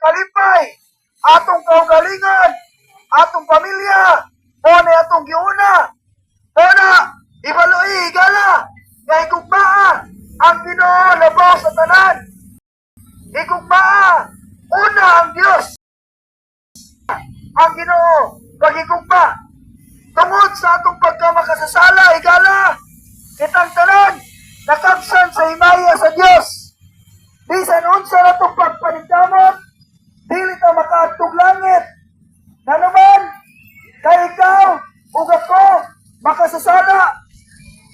kalipay, atong kaugalingon, atong pamilya, mo na atong giuna. Una, ibaloi, higala, nga igugmaa, ang Ginoo labaw sa tanan. Igugmaa, una ang Dios, ang Ginoo, pag-igugma. Tungod sa atong pagkamakasasala, higala, kitang tanan, nakapsan sa himaya sa Dios. Bisan unsa na itong pagpanigdamot, dili ka makaadtog langit. Na naman, kay ikaw, ug ako, makasasala.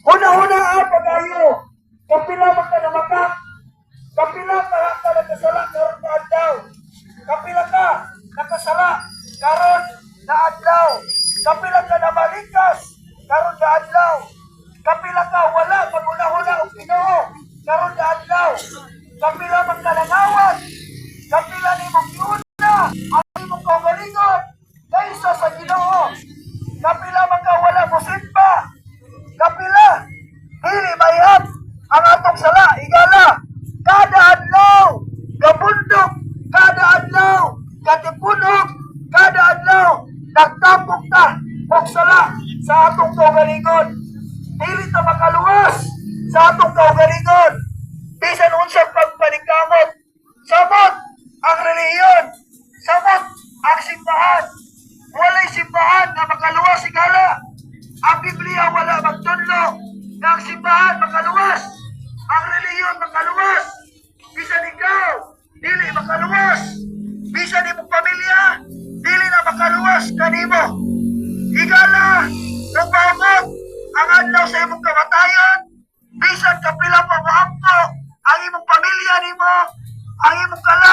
Una-una ang pag-ayo, kapila man ka namakak, kapila ka nakasala karon na adlaw, kapila ka nakasala karon na adlaw, kapila ka namalikas karon na adlaw, kapila ka wala pag-una-una og Ginoo karon na adlaw, kapila man ka nangawan, kapila nimong giuna ang imong kaugalingon kaysa sa Ginoo, kapila man ka wala mosimba, kapila dili mayhap ang atong sala, higala, kada adlaw gabundok, kada adlaw katipunog, kada adlaw nagtapok ta og sala sa atong kaugalingon. Dili ta makaluwas sa atong kaugalingon bisan unsang pagpaningkamot. Samot ang relihiyon, samot ang simbahan. Walay simbahan na makaluwas, higala. Ang Biblia wala magtunlo na ang simbahan makaluwas, ang relihiyon makaluwas. Bisan ikaw, dili makaluwas. Bisan imong pamilya, dili na makaluwas kanimo. Higala, nagpaabot ang adlaw sa imong kamatayon. Bisan kapila pa moampo ang imong pamilya nimo, ang imong kala